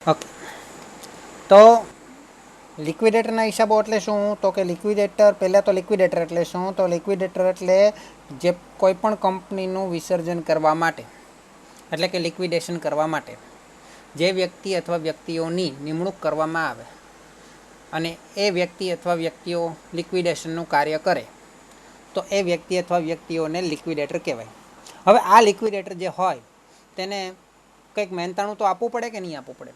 Okay, તો લિક્વિડેટરના હિસાબો એટલે શું? તો કે લિક્વિડેટર, પહેલાં તો લિક્વિડેટર એટલે શું? તો લિક્વિડેટર એટલે જે કોઈ પણ કંપનીનું વિસર્જન કરવા માટે, એટલે કે લિક્વિડેશન કરવા માટે જે વ્યક્તિ અથવા વ્યક્તિઓની નિમણૂક કરવામાં આવે અને એ વ્યક્તિ અથવા વ્યક્તિઓ લિક્વિડેશનનું કાર્ય કરે તો એ વ્યક્તિ અથવા વ્યક્તિઓને લિક્વિડેટર કહેવાય. હવે આ લિક્વિડેટર જે હોય તેને કંઈક મહેનતાણું તો આપવું પડે કે નહીં આપવું પડે?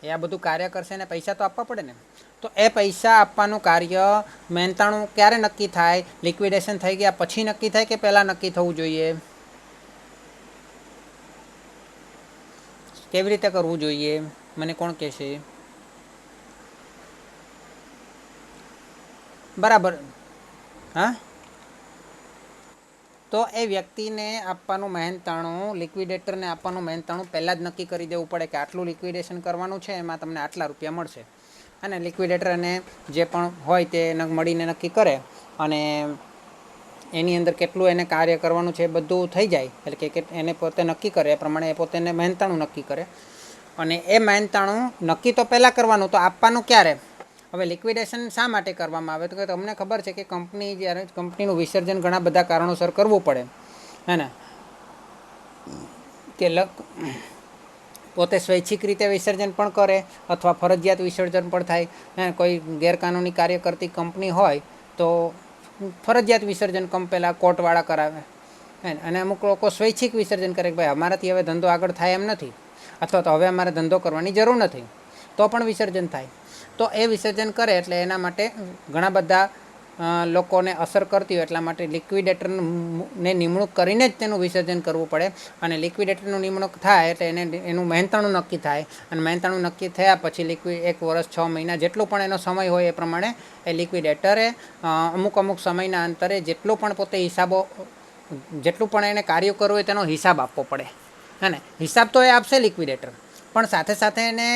એ આ બધું કાર્ય કરશે ને પૈસા તો આપવા પડે ને. તો એ પૈસા આપવાનું કાર્ય મહેનતાણું ક્યારે નક્કી થાય? લિક્વિડેશન થઈ ગયા પછી નક્કી થાય કે પહેલાં નક્કી થવું જોઈએ? કેવી રીતે કરવું જોઈએ મને કોણ કહેશે? બરાબર. હા, તો એ વ્યક્તિને આપવાનું મહેનતાણું, લિક્વિડેટરને આપવાનું મહેનતાણું પહેલાં જ નક્કી કરી દેવું પડે કે આટલું લિક્વિડેશન કરવાનું છે, એમાં તમને આટલા રૂપિયા મળશે. અને લિક્વિડેટરને જે પણ હોય તે મળીને નક્કી કરે અને એની અંદર કેટલું એને કાર્ય કરવાનું છે એ બધું થઈ જાય. એટલે કે એને પોતે નક્કી કરે એ પ્રમાણે એ પોતે મહેનતાણું નક્કી કરે અને એ મહેનતાણું નક્કી તો પહેલાં કરવાનું, તો આપવાનું ક્યારે? હવે લિક્વિડેશન શા માટે કરવામાં આવે? તો કે તમને ખબર છે કે કંપની જ્યારે કંપનીનું વિસર્જન ઘણા બધા કારણોસર કરવું પડે, હે ને? કે પોતે સ્વૈચ્છિક રીતે વિસર્જન પણ કરે અથવા ફરજિયાત વિસર્જન પણ થાય. કોઈ ગેરકાનૂની કાર્ય કરતી કંપની હોય તો ફરજિયાત વિસર્જન પહેલાં કોર્ટવાળા કરાવે, અને અમુક લોકો સ્વૈચ્છિક વિસર્જન કરે કે ભાઈ અમારાથી હવે ધંધો આગળ થાય એમ નથી, અથવા તો હવે અમારે ધંધો કરવાની જરૂર નથી, તો પણ વિસર્જન થાય. તો એ વિસર્જન કરે એટલે એના માટે ઘણા બધા લોકોને અસર કરતી હોય, એટલા માટે લિક્વિડેટરને નિમણૂક કરીને જ તેનું વિસર્જન કરવું પડે. અને લિક્વિડેટરનું નિમણૂક થાય એટલે એનું મહેનતાણું નક્કી થાય અને મહેનતાણું નક્કી થયા પછી 1 વર્ષ 6 મહિના જેટલું પણ એનો સમય હોય એ પ્રમાણે એ લિક્વિડેટરે અમુક સમયના અંતરે જેટલું પણ પોતે હિસાબો, જેટલું પણ એને કાર્ય કરવું હોય તેનો હિસાબ આપવો પડે, હે ને? હિસાબ તો એ આપશે લિક્વિડેટર, પણ સાથે સાથે એને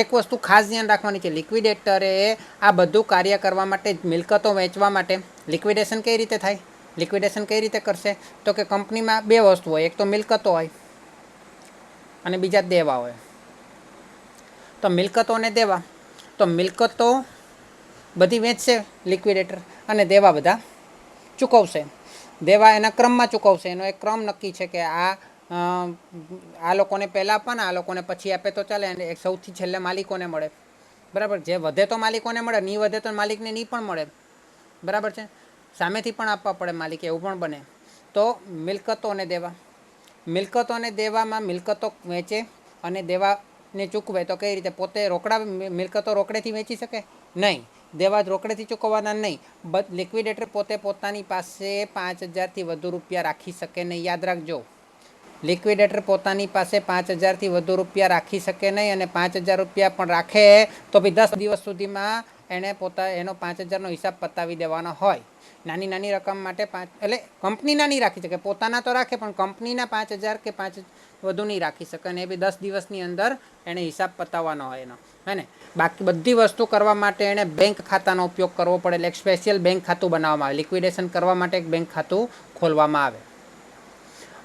એક વસ્તુ ખાસ ધ્યાન રાખવાની છે. લિક્વિડેટરે આ બધું કાર્ય કરવા માટે, મિલકતો વેચવા માટે લિક્વિડેશન કઈ રીતે થાય? લિક્વિડેશન કઈ રીતે કરશે? તો કે કંપનીમાં બે વસ્તુ હોય, એક તો મિલકતો હોય અને બીજા દેવા હોય. તો મિલકતો અને દેવા, તો મિલકતો બધી વેચશે લિક્વિડેટર અને દેવા બધા ચૂકવશે. દેવા એના ક્રમમાં ચૂકવશે. એનો એક ક્રમ નક્કી છે કે આ લોકોને પહેલાં આપવાના, આ લોકોને પછી આપે તો ચાલે, અને સૌથી છેલ્લે માલિકોને મળે. બરાબર? જે વધે તો માલિકોને મળે, નહીં વધે તો માલિકને નહીં પણ મળે. બરાબર છે? સામેથી પણ આપવા પડે માલિકે, એવું પણ બને. તો મિલકતો અને દેવા, મિલકતો અને દેવામાં મિલકતો વેચે અને દેવાને ચૂકવે તો કઈ રીતે? પોતે રોકડા મિલકતો રોકડેથી વેચી શકે? નહીં. દેવા જ રોકડેથી ચૂકવવાના નહીં. લિક્વિડેટર પોતે પોતાની પાસે 5,000થી વધુ રૂપિયા રાખી શકે નહીં. યાદ રાખજો, લિક્વિડેટર પોતાની પાસે 5,000થી વધુ રૂપિયા રાખી શકે નહીં, અને 5,000 રૂપિયા પણ રાખે તો બી 10 દિવસ સુધીમાં એણે એનો 5,000નો હિસાબ પતાવી દેવાનો હોય. નાની રકમ માટે એટલે કંપની ના નહીં રાખી શકે, પોતાના તો રાખે પણ કંપનીના 5,000 કે 5 વધુ નહીં રાખી શકે, અને એ બી 10 દિવસની અંદર એણે હિસાબ પતાવવાનો હોય એનો, હે ને? બાકી બધી વસ્તુ કરવા માટે એણે બેંક ખાતાનો ઉપયોગ કરવો પડે. એટલે એક સ્પેશિયલ બેંક ખાતું બનાવવામાં આવે. લિક્વિડેશન કરવા માટે એક બેંક ખાતું ખોલવામાં આવે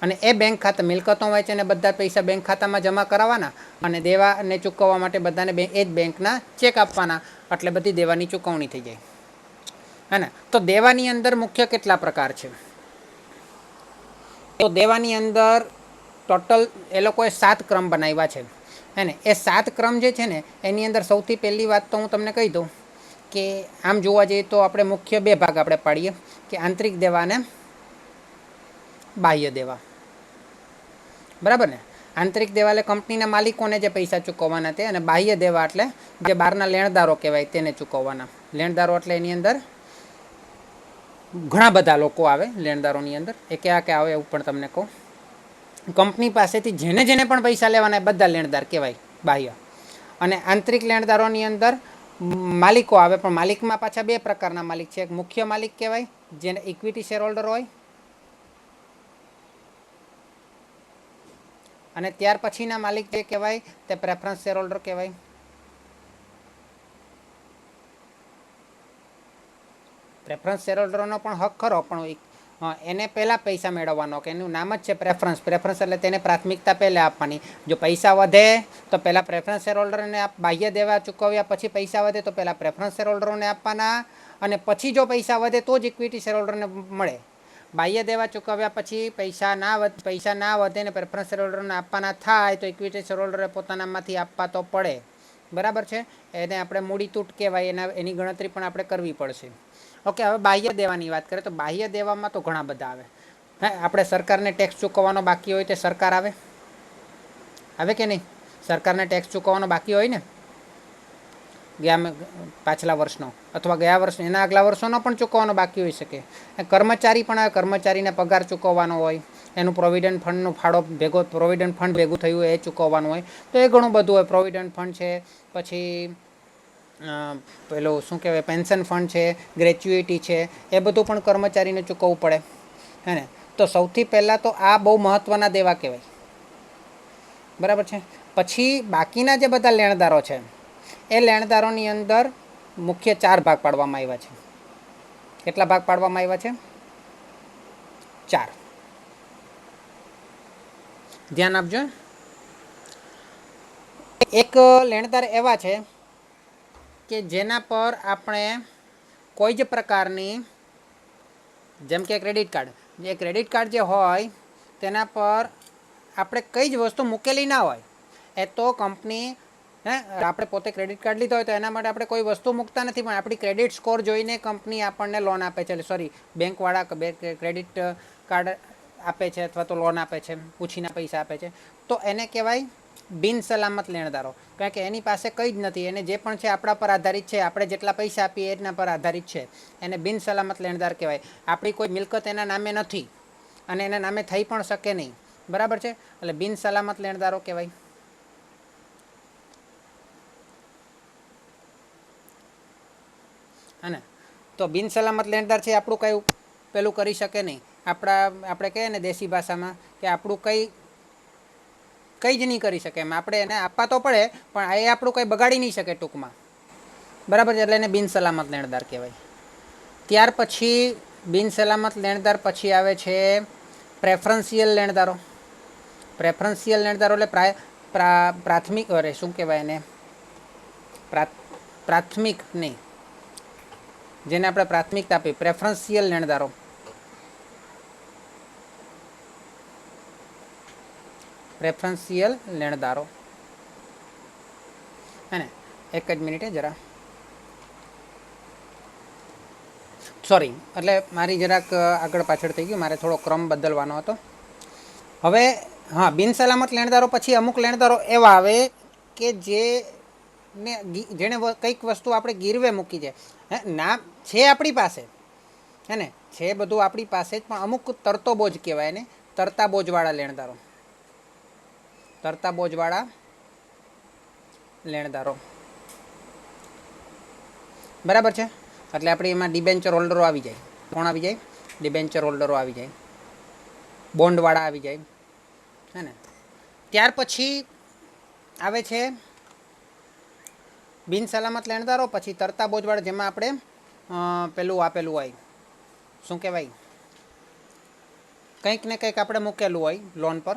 અને એ બેંક ખાતા, મિલકતો વેચે ને બધા પૈસા બેંક ખાતામાં જમા કરાવવાના અને દેવાને ચૂકવવા માટે બધાને એ જ બેંકના ચેક આપવાના, એટલે બધી દેવાની ચૂકવણી થઈ જાય, હે ને? તો દેવાની અંદર મુખ્ય કેટલા પ્રકાર છે? તો દેવાની અંદર ટોટલ એ લોકોએ 7 ક્રમ બનાવ્યા છે, હે ને? એ 7 ક્રમ જે છે ને, એની અંદર સૌથી પહેલી વાત તો હું તમને કહી દઉં કે આમ જોવા જઈએ તો આપણે મુખ્ય 2 ભાગ આપણે પાડીએ કે આંતરિક દેવા અને બાહ્ય દેવા. બરાબર ને? આંતરિક દેવા એટલે કંપનીના માલિકોને જે પૈસા ચૂકવવાના તે, અને બાહ્ય દેવા એટલે જે બહારના લેણદારો કહેવાય તેને ચૂકવવાના. લેણદારો એટલે એની અંદર ઘણા બધા લોકો આવે. લેણદારોની અંદર એ કયા આવે એવું પણ તમને કહું. કંપની પાસેથી જેને પણ પૈસા લેવાના એ બધા લેણદાર કહેવાય, બાહ્ય. અને આંતરિક લેણદારોની અંદર માલિકો આવે, પણ માલિકમાં પાછા 2 પ્રકારના માલિક છે. એક મુખ્ય માલિક કહેવાય, જેને ઇક્વિટી શેર હોલ્ડર હોય, અને ત્યાર પછીના માલિક જે કહેવાય તે પ્રેફરન્સ શેર હોલ્ડર કહેવાય. પ્રેફરન્સ શેર હોલ્ડરનો પણ હક ખરો, પણ એને પહેલાં પૈસા મેળવવાનો, કે એનું નામ જ છે પ્રેફરન્સ. પ્રેફરન્સ એટલે તેને પ્રાથમિકતા પહેલાં આપવાની. જો પૈસા વધે તો પહેલાં પ્રેફરન્સ શેર હોલ્ડરને બાહ્ય દેવા ચૂકવ્યા પછી પૈસા વધે તો પહેલાં પ્રેફરન્સ શેર હોલ્ડરોને આપવાના, અને પછી જો પૈસા વધે તો જ ઇક્વિટી શેર હોલ્ડરને મળે. બાહ્ય દેવા ચૂકવ્યા પછી પૈસા ના વધે ને પ્રેફરન્સ શેર હોલ્ડરને આપવાના થાય તો ઇક્વિટી શેર હોલ્ડરે પોતાનામાંથી આપવા તો પડે. બરાબર છે. એને આપણે મૂડી તૂટ કહેવાય. એની ગણતરી પણ આપણે કરવી પડશે. ઓકે, હવે બાહ્ય દેવાની વાત કરીએ તો બાહ્ય દેવામાં તો ઘણા બધા આવે. આપણે સરકારને ટેક્સ ચૂકવવાનો બાકી હોય તે સરકાર આવે કે નહીં? સરકારને ટેક્સ ચૂકવવાનો બાકી હોય ને, પાછલા વર્ષનો અથવા ગયા વર્ષ એના આગલા વર્ષોનો પણ ચૂકવવાનો બાકી હોઈ શકે. કર્મચારી પણ આવે, કર્મચારીને પગાર ચૂકવવાનો હોય, એનું પ્રોવિડન્ટ ફંડનો ફાળો પ્રોવિડન્ટ ફંડ ભેગું થયું એ ચૂકવવાનું હોય. તો એ ઘણું બધું હોય. પ્રોવિડન્ટ ફંડ છે, પછી પેલું શું કહેવાય પેન્શન ફંડ છે, ગ્રેચ્યુઇટી છે, એ બધું પણ કર્મચારીને ચૂકવવું પડે. હે ને? તો સૌથી પહેલાં તો આ બહુ મહત્ત્વના દેવા કહેવાય. બરાબર છે. પછી બાકીના જે બધા લેણદારો છે એ લેણદારોની અંદર મુખ્ય 4 ભાગ પાડવામાં આવ્યા છે. કેટલા ભાગ પાડવામાં આવ્યા છે? 4. ધ્યાન આપજો. એક લેણદાર એવા છે કે જેના પર આપણે કોઈ જ પ્રકારની, જેમ કે ક્રેડિટ કાર્ડ, જે ક્રેડિટ કાર્ડ જે હોય તેના પર આપણે કઈ જ વસ્તુ મૂકેલી ના હોય. એ તો કંપની આપણે પોતે ક્રેડિટ કાર્ડ લીધો હોય તો એના માટે આપણે કોઈ વસ્તુ મૂકતા નથી, પણ આપણી ક્રેડિટ સ્કોર જોઈને કંપની આપણને લોન આપે છે. સોરી, બેંકવાળા ક્રેડિટ કાર્ડ આપે છે અથવા તો લોન આપે છે, પૂછીને પૈસા આપે છે. તો એને કહેવાય બિન સલામત લેણદારો. કારણ કે એની પાસે કંઈ જ નથી. એને જે પણ છે આપણા પર આધારિત છે. આપણે જેટલા પૈસા આપીએ એના પર આધારિત છે. એને બિન સલામત લેણદાર કહેવાય. આપણી કોઈ મિલકત એના નામે નથી અને એના નામે થઈ પણ શકે નહીં. બરાબર છે. એટલે બિન સલામત લેણદારો કહેવાય. અને તો બિન સલામત લેણદાર છે આપણું કંઈ પેલું કરી શકે નહીં. આપણે કહીએ ને દેશી ભાષામાં કે આપણું કંઈ જ નહીં કરી શકે. એમ આપણે એને આપવા તો પડે પણ એ આપણું કંઈ બગાડી નહીં શકે ટૂંકમાં. બરાબર છે. એટલે એને બિન સલામત લેણદાર કહેવાય. ત્યાર પછી બિન સલામત લેણદાર પછી આવે છે પ્રેફરન્શિયલ લેણદારો. પ્રેફરન્શિયલ લેણદારો એટલે પ્રાથમિક શું કહેવાય એને, પ્રાથમિક નહીં, જેને આપણે પ્રાથમિકતા આપી, પ્રેફરન્શિયલ લેણદારો. પ્રેફરન્શિયલ લેણદારો. હે ને? એક જ મિનિટે જરા, સોરી, એટલે મારી જરાક આગળ પાછળ થઈ ગયું. મારે થોડો ક્રમ બદલવાનો હતો. હવે બિન સલામત લેણદારો પછી અમુક લેણદારો એવા આવે કે જેણે કંઈક વસ્તુ આપણે ગીરવે મૂકી છે. નામ છે આપણી પાસે, હે ને, છે બધું આપણી પાસે જ, પણ અમુક તરતો બોજ કહેવાય એને, તરતા બોજવાળા લેણદારો. તરતા બોજવાળા લેણદારો. બરાબર છે. એટલે આપણે એમાં ડિબેન્ચર હોલ્ડરો આવી જાય. કોણ આવી જાય? ડિબેન્ચર હોલ્ડરો આવી જાય, બોન્ડવાળા આવી જાય. હે ને? ત્યાર પછી આવે છે બિન સલામત લેણદારો, પછી તરતા બોજવાળા, જેમાં આપણે પેલું આપેલું હોય, શું કહેવાય, કંઈક ને કંઈક આપણે મૂકેલું હોય લોન પર,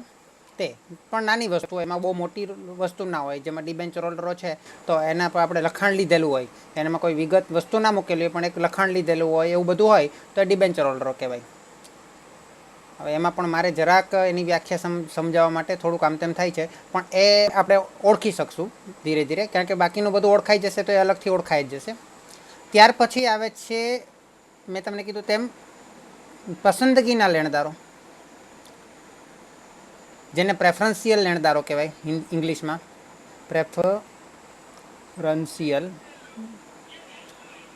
તે પણ નાની વસ્તુ હોય, એમાં બહુ મોટી વસ્તુ ના હોય. જેમાં ડિબેન્ચર હોલ્ડરો છે તો એના પર આપણે લખાણ લીધેલું હોય, એનામાં કોઈ વિગત વસ્તુ ના મૂકેલી હોય પણ એક લખાણ લીધેલું હોય, એવું બધું હોય તો ડિબેન્ચર હોલ્ડરો કહેવાય. હવે એમાં પણ મારે જરાક એની વ્યાખ્યા સમજાવવા માટે થોડુંક આમ તેમ થાય છે, પણ એ આપણે ઓળખી શકશું ધીરે ધીરે, કારણ કે બાકીનું બધું ઓળખાઈ જશે તો એ અલગથી ઓળખાઈ જ જશે. ત્યાર પછી આવે છે, મેં તમને કીધું તેમ, પસંદગીના લેણદારો, જેને પ્રેફરન્શિયલ લેણદારો કહેવાય ઇંગ્લિશમાં. પ્રેફરન્શિયલ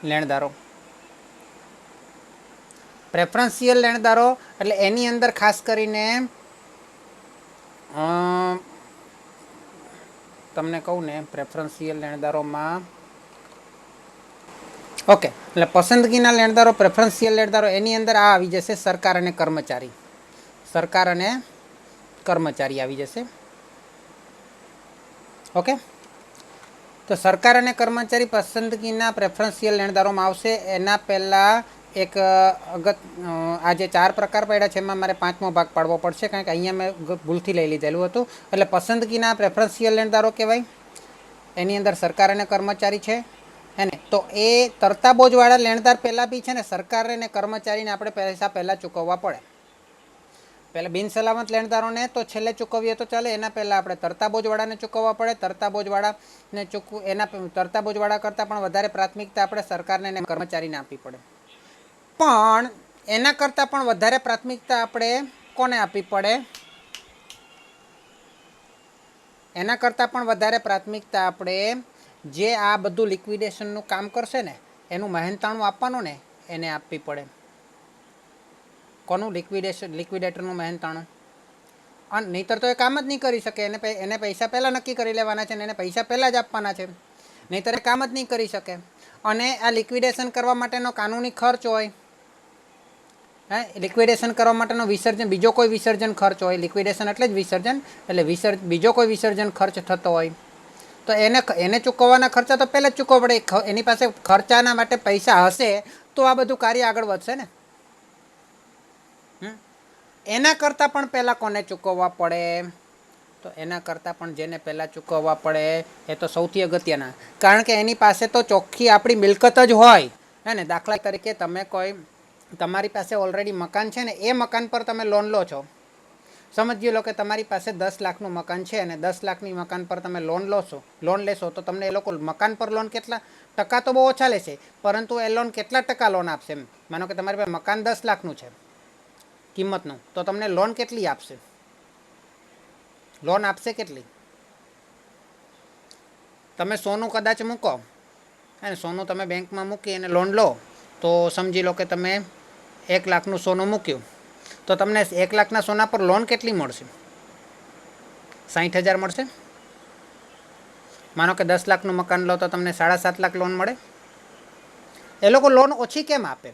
લેણદારો. પ્રેફરન્શિયલ લેણદારો એટલે એની અંદર ખાસ કરીને તમને કહું ને, પ્રેફરન્શિયલ લેણદારોમાં ઓકે, એટલે પસંદગીના લેણદારો, પ્રેફરન્શિયલ લેણદારો, એની અંદર આ આવી જશે સરકાર અને કર્મચારી. સરકાર અને કર્મચારી આવી જશે. ઓકે, તો સરકાર અને કર્મચારી પસંદગીના પ્રેફરન્શિયલ લેણદારોમાં આવશે. એના પહેલાં એક આ જે 4 પ્રકાર પડ્યા છે એમાં મારે 5મો ભાગ પાડવો પડશે, કારણ કે અહીંયા મેં ભૂલથી લઈ લીધેલું હતું. એટલે પસંદગીના પ્રેફરન્શિયલ લેણદારો કહેવાય. એની અંદર સરકાર અને કર્મચારી છે હે ને. તો એ તરતા બોજવાળા લેણદાર પહેલાં બી છે ને સરકાર અને કર્મચારીને આપણે પૈસા પહેલાં ચૂકવવા પડે. પહેલાં બિન સલામત લેણદારોને તો છેલ્લે ચૂકવીએ તો ચાલે, એના પહેલાં આપણે તરતા બોજવાળાને ચૂકવવા પડે. તરતા બોજવાળા કરતાં પણ વધારે પ્રાથમિકતા આપણે સરકારને અને કર્મચારીને આપવી પડે. પણ એના કરતાં પણ વધારે પ્રાથમિકતા આપણે કોને આપવી પડે? એના કરતાં પણ વધારે પ્રાથમિકતા આપણે જે આ બધું લિક્વિડેશનનું કામ કરશે ને એનું મહેનતાણું આપવાનું ને એને આપવી પડે. કોનું? લિક્વિડેટરનું મહેનતાણું. અને નહીંતર તો એ કામ જ નહીં કરી શકે. એને પૈસા પહેલાં નક્કી કરી લેવાના છે ને એને પૈસા પહેલાં જ આપવાના છે, નહીંતર એ કામ જ નહીં કરી શકે. અને આ લિક્વિડેશન કરવા માટેનો કાનૂની ખર્ચ હોય, લિક્વિડેશન કરવા માટેનો વિસર્જન, બીજો કોઈ વિસર્જન ખર્ચ હોય. લિક્વિડેશન એટલે જ વિસર્જન, એટલે બીજો કોઈ વિસર્જન ખર્ચ થતો હોય તો એને ચૂકવવાના ખર્ચા તો પહેલાં જ ચૂકવવા પડે. એની પાસે ખર્ચાના માટે પૈસા હશે તો આ બધું કાર્ય આગળ વધશે ને. એના કરતાં પણ પહેલાં કોને ચૂકવવા પડે? તો એના કરતાં પણ જેને પહેલાં ચૂકવવા પડે એ તો સૌથી અગત્યના, કારણ કે એની પાસે તો ચોખ્ખી આપણી મિલકત જ હોય હે ને. દાખલા તરીકે તમારી પાસે ઓલરેડી મકાન છે ને, એ મકાન પર તમે લોન લો છો. સમજી લો કે તમારી પાસે 10 લાખનું મકાન છે અને 10 લાખની મકાન પર તમે લોન લેશો તો તમને એ લોકો મકાન પર લોન કેટલા ટકા તો બહુ ઓછા લેશે, પરંતુ એ લોન કેટલા ટકા લોન આપશે? એમ માનો કે તમારી પાસે મકાન 10 લાખનું છે કિંમતનું, તો તમને લોન કેટલી આપશે? લોન આપશે કેટલી? તમે સોનું કદાચ મૂકો અને સોનું તમે બેંકમાં મૂકી અને લોન લો, તો સમજી લો કે તમે 1 લાખનું સોનું મૂક્યું, તો તમને 1 લાખના સોના પર લોન કેટલી મળશે? 60,000 મળશે. માનો કે 10 લાખનું મકાન લો તો તમને 7.5 લાખ લોન મળે. એ લોકો લોન ઓછી કેમ આપે?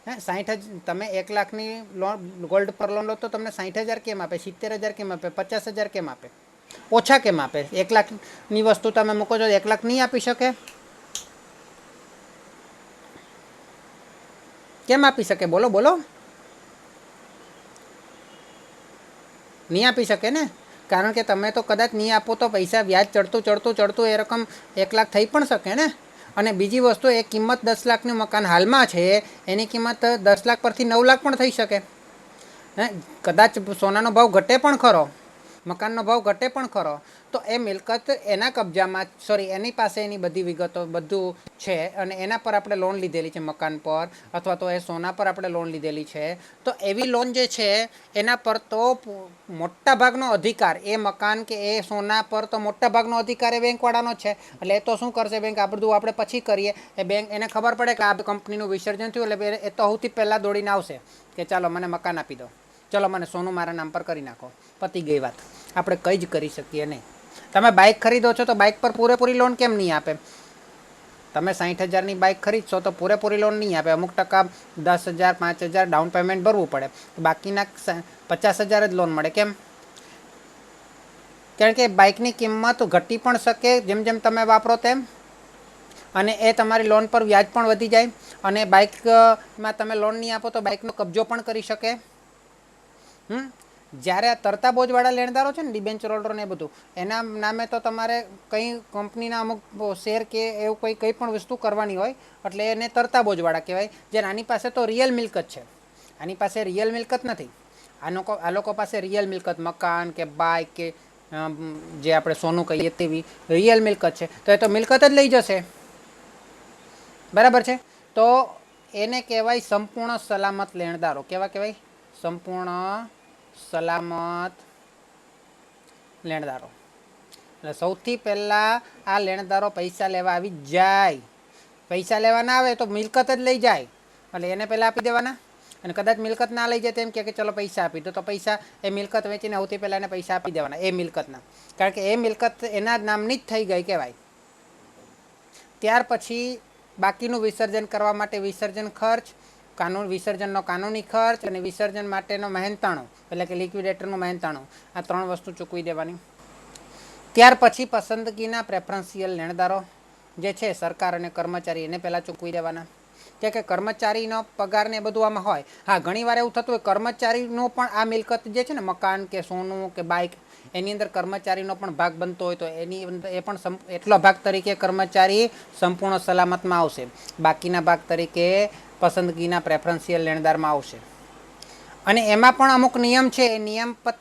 60,000 તમે 1 લાખની લોન ગોલ્ડ પર લોન લો તો તમને 60,000 કેમ આપે? 70,000 કેમ આપે? 50,000 કેમ આપે? ઓછા કેમ આપે? 1 લાખની વસ્તુ તમે મૂકો છો 1 લાખ નહીં આપી શકે? કેમ આપી શકે? બોલો બોલો. નહીં આપી શકે ને, કારણ કે તમે તો કદાચ નહીં આપો તો પૈસા વ્યાજ ચડતું એ રકમ 1 લાખ થઈ પણ શકે ને. અને બીજી વસ્તુ, એ કિંમત 10 લાખનું મકાન હાલમાં છે, એની કિંમત 10 લાખ પરથી 9 લાખ પણ થઈ શકે. કદાચ સોનાનો ભાવ ઘટે પણ ખરો, મકાનનો ભાવ ઘટે પણ ખરો, તો એ મિલકત એના કબજામાં, એની પાસે એની બધી વિગતો બધું છે અને એના પર આપણે લોન લીધેલી છે મકાન પર, અથવા તો એ સોના પર આપણે લોન લીધેલી છે. તો એવી લોન જે છે એના પર તો મોટા ભાગનો અધિકાર, એ મકાન કે એ સોના પર તો મોટા ભાગનો અધિકાર એ બેંકવાળાનો જ છે. એટલે એ તો શું કરશે બેંક? આ બધું આપણે પછી કરીએ. એ બેંક, એને ખબર પડે કે આ કંપનીનું વિસર્જન થયું એટલે એ તો સૌથી પહેલાં દોડીને આવશે કે ચાલો મને મકાન આપી દો, ચલો મને સોનું મારા નામ પર કરી નાખો. પતી ગઈ વાત. આપણે કંઈ જ કરી શકીએ નહીં. તમે બાઇક ખરીદો છો તો બાઇક પર પૂરેપૂરી લોન કેમ નહીં આપે? તમે 60,000ની બાઇક ખરીદશો તો પૂરેપૂરી લોન નહીં આપે. અમુક ટકા 10,000 5,000 ડાઉન પેમેન્ટ ભરવું પડે, બાકીના 50,000 જ લોન મળે. કેમ? કારણ કે બાઇકની કિંમત ઘટી પણ શકે જેમ જેમ તમે વાપરો તેમ, અને એ તમારી લોન પર વ્યાજ પણ વધી જાય. અને બાઇકમાં તમે લોન નહીં આપો તો બાઇકનો કબજો પણ કરી શકે. જ્યારે આ તરતા બોજવાળા લેણદારો છે ને, ડિબેન્ચર હોલ્ડર ને એ બધું, એના નામે તો તમારે કંઈ કંપનીના અમુક શેર કે એવું કંઈ પણ વસ્તુ કરવાની હોય એટલે એને તરતા બોજવાળા કહેવાય. જ્યારે આની પાસે તો રિયલ મિલકત છે, આની પાસે રિયલ મિલકત નથી. આ લોકો પાસે રિયલ મિલકત, મકાન કે બાઇક કે જે આપણે સોનું કહીએ તેવી રિયલ મિલકત છે, તો એ તો મિલકત જ લઈ જશે. બરાબર છે. તો એને કહેવાય સંપૂર્ણ સલામત લેણદારો. કેવા કહેવાય? સંપૂર્ણ સલામત લેણદારો. એટલે સૌથી પહેલાં આ લેણદારો પૈસા લેવા આવી જ જાય. પૈસા લેવા ના આવે તો મિલકત જ લઈ જાય, એટલે એને પહેલાં આપી દેવાના. અને કદાચ મિલકત ના લઈ જાય તો એમ કે ચલો પૈસા આપી દો, તો પૈસા એ મિલકત વેચીને સૌથી પહેલાં એને પૈસા આપી દેવાના એ મિલકતના, કારણ કે એ મિલકત એના નામની જ થઈ ગઈ કહેવાય. ત્યાર પછી બાકીનું વિસર્જન કરવા માટે વિસર્જન ખર્ચ, વિસર્જનનો કાનૂની ખર્ચ અને વિસર્જન માટેનો મહેનતાણું, એટલે કે લિક્વિડેટરનું મહેનતાણું, આ 3 વસ્તુ ચૂકવી દેવાની. ત્યાર પછી પસંદગીના પ્રેફરન્શિયલ લેણદારો જે છે સરકાર અને કર્મચારી, એને પહેલાં ચૂકવી દેવાના. કે કર્મચારીનો પગાર ને બધું આમાં હોય. હા, ઘણીવાર એવું થતું હોય કર્મચારીનો પણ આ મિલકત જે છે ને, મકાન કે સોનું કે બાઇક, એની અંદર કર્મચારીનો પણ ભાગ બનતો હોય તો એની અંદર એ પણ એટલો ભાગ તરીકે કર્મચારી સંપૂર્ણ સલામતમાં આવશે. બાકીના ભાગ તરીકે પસંદગીના પ્રેફરન્શિયલ લેણદારમાં આવશે. અને એમાં પણ અમુક નિયમ છે. એ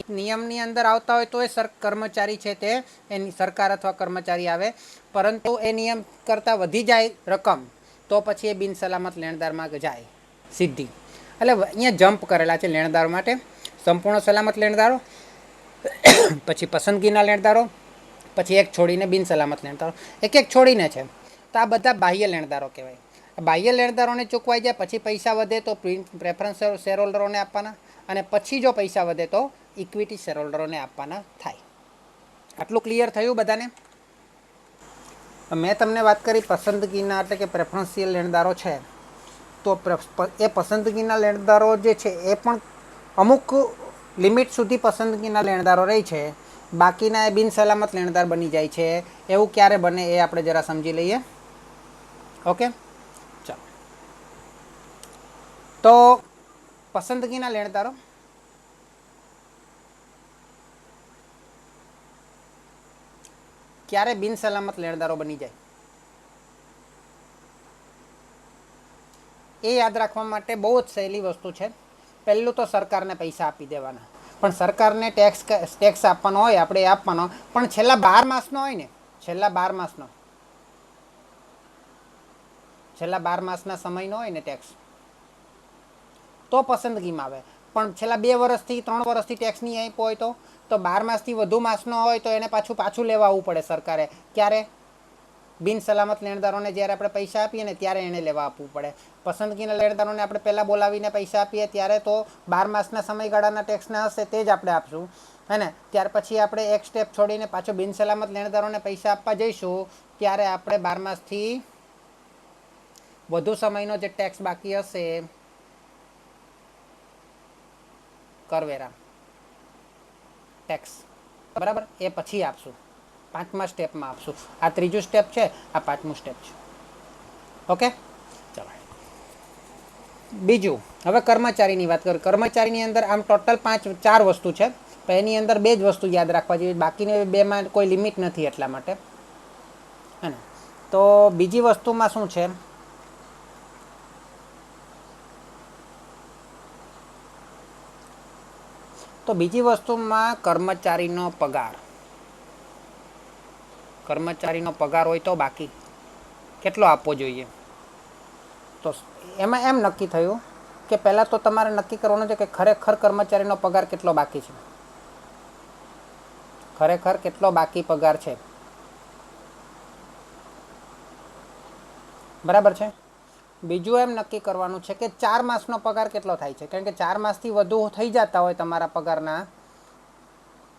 નિયમની અંદર આવતા હોય તો એ કર્મચારી છે તે એની સરકાર અથવા કર્મચારી આવે. પરંતુ એ નિયમ કરતાં વધી જાય રકમ તો પછી એ બિન સલામત લેણદારમાં જાય સીધી. એટલે અહીંયા જમ્પ કરેલા છે લેણદારો માટે. સંપૂર્ણ સલામત લેણદારો, પછી પસંદગીના લેણદારો, પછી એક છોડીને બિન સલામત લેણદારો. એક છોડીને છે. તો આ બધા બાહ્ય લેણદારો કહેવાય. બાહ્ય લેણદારોને ચૂકવાઈ જાય પછી પૈસા વધે તો પ્રેફરન્સ શેર હોલ્ડરોને આપવાના, અને પછી જો પૈસા વધે તો ઇક્વિટી શેર હોલ્ડરોને આપવાના થાય. આટલું ક્લિયર થયું બધાને? મેં તમને વાત કરી પસંદગીના એટલે કે પ્રેફરન્શિયલ લેણદારો છે. તો એ પસંદગીના લેણદારો જે છે એ પણ અમુક લિમિટ સુધી પસંદગીના લેણદારો રહે છે. બાકીના એ બિન સલામત લેણદાર બની જાય છે. એવું ક્યારે બને એ આપણે જરા સમજી લઈએ. ઓકે, ચાલો. તો પસંદગીના લેણદારો ક્યારે બિન સલામત લેણદારો બની જાય એ યાદ રાખવા માટે બહુ જ સહેલી વસ્તુ છે. પહેલું તો સરકારને પૈસા આપી દેવાના. પણ સરકારને ટેક્સ આપવાનો હોય, આપણે એ આપવાનો, પણ છેલ્લા 12 માસનો હોય ને, છેલ્લા 12 માસના સમયનો હોય ને ટેક્સ, તો પસંદગીમાં આવે. પણ છેલ્લા 2 વર્ષથી 3 વર્ષથી ટેક્સ નહીં આપ્યો હોય તો 12 માસથી વધુ માસનો હોય તો એને પાછું લેવા આવવું પડે સરકારે. ક્યારે? બિન સલામત લેણદારોને જ્યારે આપણે પૈસા આપીએ ને ત્યારે એને લેવા આપવું પડે. પસંદગીના લેણદારોને આપણે પહેલાં બોલાવીને પૈસા આપીએ ત્યારે તો 12 માસના સમયગાળાના ટેક્સના હશે તે જ આપણે આપશું, હે ને. ત્યાર પછી આપણે એક સ્ટેપ છોડીને પાછો બિન સલામત લેણદારોને પૈસા આપવા જઈશું ત્યારે આપણે 12 માસથી વધુ સમયનો જે ટેક્સ બાકી હશે, કરવેરા ટેક્સ, બરાબર, એ પછી આપશું. 5મા સ્ટેપમાં આપશું. આ 3જું સ્ટેપ છે, આ 5મું સ્ટેપ છે. ઓકે, ચાલો. બીજું, હવે કર્મચારીની વાત કરીએ. કર્મચારીની અંદર આમ ટોટલ 4 વસ્તુ છે. પણ એની અંદર 2 જ વસ્તુ યાદ રાખવા જોઈએ. બાકીની 2માં કોઈ લિમિટ નથી એટલા માટે, હે ને. તો બીજી વસ્તુમાં શું છે? તો બીજી વસ્તુમાં કર્મચારીનો પગાર. કર્મચારીનો પગાર હોય તો બાકી કેટલો આપવો જોઈએ? તો એમાં એમ નક્કી થયું કે પહેલાં તો તમારે નક્કી કરવાનું છે કે ખરેખર કર્મચારીનો પગાર કેટલો બાકી છે. ખરેખર કેટલો બાકી પગાર છે, બરાબર છે. બીજું એમ નક્કી કરવાનું છે કે 4 માસનો પગાર કેટલો થાય છે. કારણ કે 4 માસથી વધુ થઈ જતા હોય તમારા પગારના,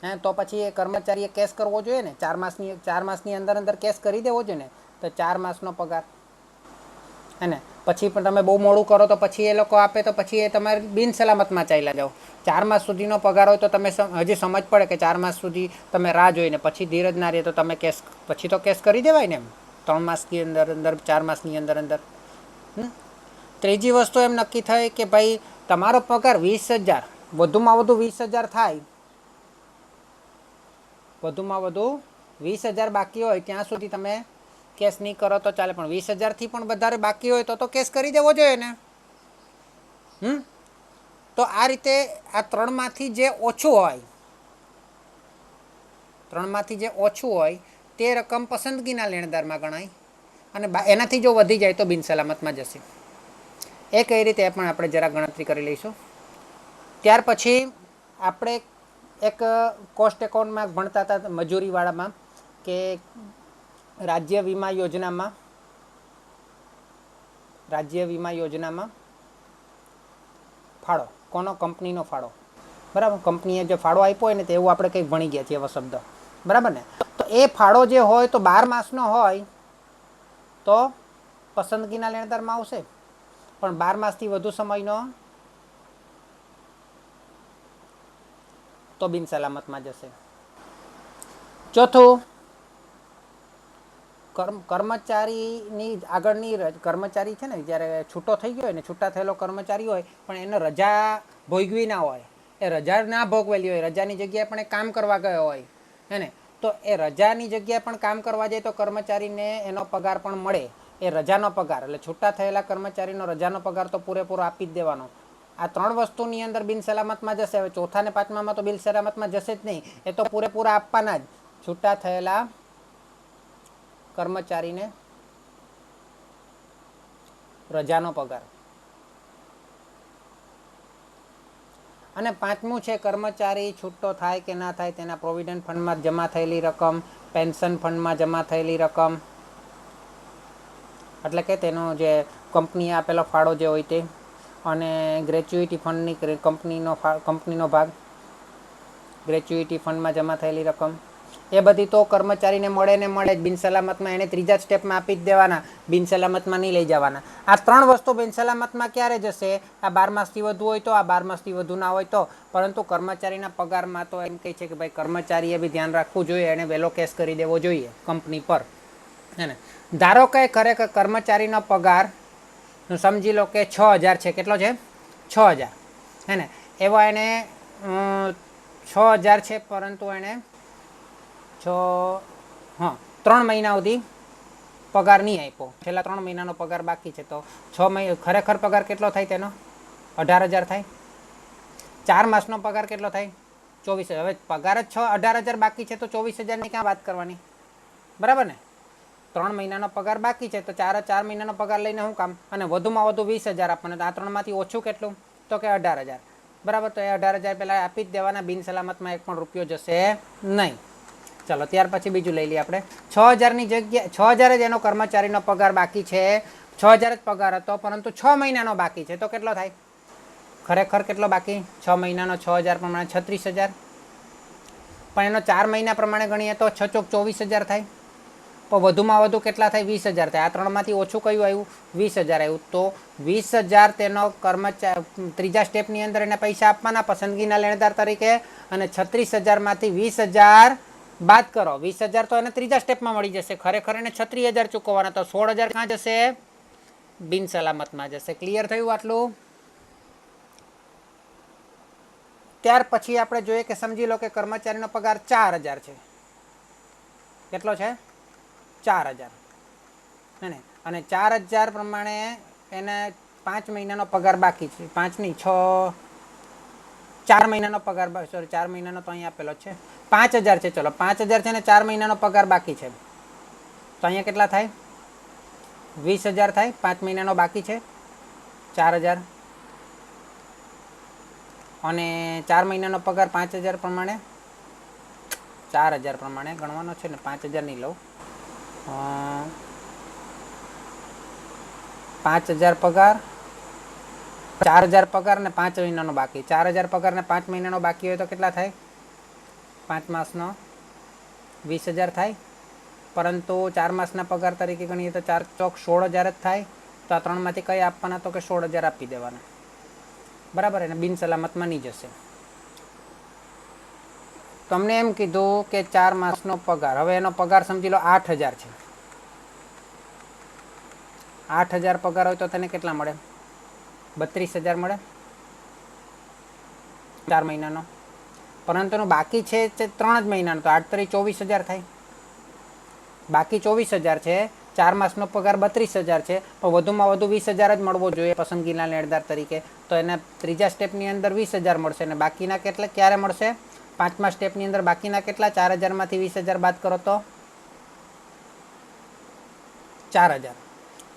હે, તો પછી એ કર્મચારીએ કેશ કરવો જોઈએ ને. 4 માસની અંદર કેશ કરી દેવો જોઈએ ને. તો 4 માસનો પગાર, હે ને. પછી પણ તમે બહુ મોડું કરો તો પછી એ લોકો આપે તો પછી એ તમારે બિન સલામતમાં ચાલ્યા જાઓ. 4 માસ સુધીનો પગાર હોય તો તમે હજી સમજ પડે કે 4 માસ સુધી તમે રાહ જોઈને પછી ધીરજ ના રહે તો તમે પછી તો કેશ કરી દેવાય ને એમ. 3 માસની અંદર 4 માસની અંદર. ત્રીજી વસ્તુ એમ નક્કી થાય કે ભાઈ તમારો પગાર 20,000, વધુમાં વધુ 20,000 થાય, વધુમાં વધુ 20,000 બાકી હોય ત્યાં સુધી તમે કેશ નહીં કરો તો ચાલે. પણ 20,000થી પણ વધારે બાકી હોય તો કેશ કરી દેવો જોઈએ ને. તો આ રીતે આ 3માંથી જે ઓછું હોય, 3માંથી જે ઓછું હોય તે રકમ પસંદગીના લેણદારમાં ગણાય, અને એનાથી જો વધી જાય તો બિન સલામતમાં જશે. એ કઈ રીતે એ પણ આપણે જરા ગણતરી કરી લઈશું. ત્યાર પછી આપણે એક કોસ્ટ એકાઉન્ટમાં ભણતા હતા મજૂરીવાળામાં કે રાજ્ય વીમા યોજનામાં ફાળો કોનો? કંપનીનો ફાળો, બરાબર. કંપનીએ જે ફાળો આપ્યો હોય ને એવું આપણે કંઈક ભણી ગયા છીએ એવો શબ્દ, બરાબર ને. તો એ ફાળો જે હોય તો 12 માસનો હોય તો પસંદગીના લેણદારમાં આવશે. પણ 12 માસથી વધુ સમયનો તો બિન સલામતમાં જશે. ચોથું, કર્મચારીની આગળની કર્મચારી છે ને જ્યારે છૂટો થઈ ગયો હોય ને, છૂટા થયેલો કર્મચારી હોય પણ એને રજા ભોગવી ના હોય, એ રજા ના ભોગવેલી હોય, રજાની જગ્યાએ પણ એ કામ કરવા ગયો હોય હે ને, તો એ રજાની જગ્યાએ પણ કામ કરવા જાય તો કર્મચારીને એનો પગાર પણ મળે, એ રજાનો પગાર. એટલે છૂટા થયેલા કર્મચારીનો રજાનો પગાર તો પૂરેપૂરો આપી જ દેવાનો. આ 3 વસ્તુની અંદર બિન સલામતમાં જશે. હવે ચોથા ને પાંચમામાં તો બિન સલામતમાં જશે જ નહીં, એ તો પૂરેપૂરા આપવાના જ. છૂટા થયેલા કર્મચારીને રજાનો પગાર. અને પાંચમું છે કર્મચારી છૂટો થાય કે ના થાય તેના પ્રોવિડન્ટ ફંડમાં જમા થયેલી રકમ, પેન્શન ફંડમાં જમા થયેલી રકમ, એટલે કે તેનો જે કંપનીએ આપેલો ફાળો જે હોય તે, અને ગ્રેચ્યુઇટી ફંડની કંપનીનો ભાગ, ગ્રેચ્યુઇટી ફંડમાં જમા થયેલી રકમ, એ બધી તો કર્મચારીને મળે ને મળે જ. બિન સલામતમાં એને ત્રીજા સ્ટેપમાં આપી જ દેવાના, બિન સલામતમાં નહીં લઈ જવાના. આ 3 વસ્તુ બિન સલામતમાં ક્યારે જશે? આ 12 માસથી વધુ હોય તો, આ 12 માસથી વધુ ના હોય તો. પરંતુ કર્મચારીના પગારમાં તો એમ કહે છે કે ભાઈ કર્મચારીએ બી ધ્યાન રાખવું જોઈએ, એને વહેલો કેસ કરી દેવો જોઈએ કંપની પર હે ને. ધારો કે ખરેખર કર્મચારીનો પગાર સમજી લો કે 6000 છે. કેટલો છે? 6000 હે ને. એવા એને 6000 છે, પરંતુ એને 3 મહિના સુધી પગાર નહીં આપ્યો, છેલ્લા 3 મહિનાનો પગાર બાકી છે, તો 6 મહિના ખરેખર પગાર કેટલો થાય તેનો? 18000 થાય. 4 માસનો પગાર કેટલો થાય? 24000. હવે પગાર જ 18000 બાકી છે તો 24000ની ક્યાં વાત કરવાની? બરાબર ને? 3 મહિનાનો પગાર બાકી છે તો 4 મહિનાનો પગાર લઈને શું કામ? અને વધુમાં વધુ 20000 આપવાના. તો આ 3માંથી ઓછું કેટલું? તો કે 18000. બરાબર, તો એ 18000 પહેલાં આપી જ દેવાના. બિન સલામતમાં એક પણ રૂપિયો જશે નહીં. ચાલો ત્યાર પછી બીજું લઈ લઈએ આપણે. 6000ની જગ્યાએ 6000 જ એનો કર્મચારીનો પગાર બાકી છે. 6000 જ પગાર હતો, પરંતુ 6 મહિનાનો બાકી છે, તો કેટલો થાય? ખરેખર કેટલો બાકી? 6 મહિનાનો 6000 પ્રમાણે 36000. પણ એનો 4 મહિના પ્રમાણે ગણીએ તો 6 ચોક 24000 થાય. તો વધુમાં વધુ કેટલા થાય? 20000 થાય. આ 3માંથી ઓછું કયું આવ્યું? 20000 આવ્યું. તો 20000 તેનો કર્મચારી ત્રીજા સ્ટેપની અંદર એને પૈસા આપવાના પસંદગીના લેણદાર તરીકે, અને 36000માંથી 20000 બાદ કરો. 20000 તો એને ત્રીજા સ્ટેપમાં મળી જશે. ખરેખર એને 36000 ચૂકવવાના. તો 16000 ક્યાં જશે? બિન સલામતમાં જશે. ક્લિયર થયું આટલું? ત્યાર પછી આપણે જોઈએ કે સમજી લો કે કર્મચારીનો પગાર 4000 છે. કેટલો છે? 4000 હે ને. અને 4000 પ્રમાણે એને 5 મહિનાનો પગાર બાકી છે. 5 નહીં, 6 4 મહિનાનો પગાર, સોરી 4 મહિનાનો તો અહીંયા આપેલો છે. 5000 છે. ચલો 5000 છે ને 4 મહિનાનો પગાર બાકી છે, તો અહીંયા કેટલા થાય? 20000 થાય. 5 મહિનાનો બાકી છે 4000, અને 4 મહિનાનો પગાર 5000 પ્રમાણે, 4000 પ્રમાણે ગણવાનો છે ને, 5000 નહીં લઉં. 5000 પગાર, 4000 પગાર ને 5 મહિનાનો બાકી. 4000 પગાર ને 5 મહિનાનો બાકી હોય તો કેટલા થાય? 5 માસનો 20000 થાય. પરંતુ 4 માસના પગાર તરીકે ગણીએ તો 4 ચોક 16000 જ થાય. તો આ 3માંથી કઈ આપવાના? તો કે 16000 આપી દેવાના. બરાબર, એને બિન સલામતમાં નહીં જશે. તમને એમ કીધું કે 4 માસનો પગાર. હવે એનો પગાર સમજી લો 8000 છે. 8000 પગાર હોય તો તેને કેટલા મળે? 32000 મળે 4 મહિનાનો. પરંતુ એનું બાકી છે 3 જ મહિનાનો, તો 8 તરી 24000 થાય. બાકી 24000 છે. 4 માસનો પગાર 32000 છે, પણ વધુમાં વધુ 20000 જ મળવો જોઈએ પસંદગીના લેણદાર તરીકે. તો એને ત્રીજા સ્ટેપની અંદર 20000 મળશે. અને બાકીના કેટલા ક્યારે મળશે? 5મા સ્ટેપની અંદર બાકીના કેટલા? 4000માંથી 20000 બાદ કરો તો 4000.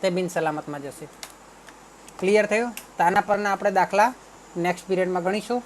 તે બિન સલામતમાં જશે. ક્લિયર થયું? તો આના પરના આપણે દાખલા નેક્સ્ટ પીરિયડમાં ગણીશું.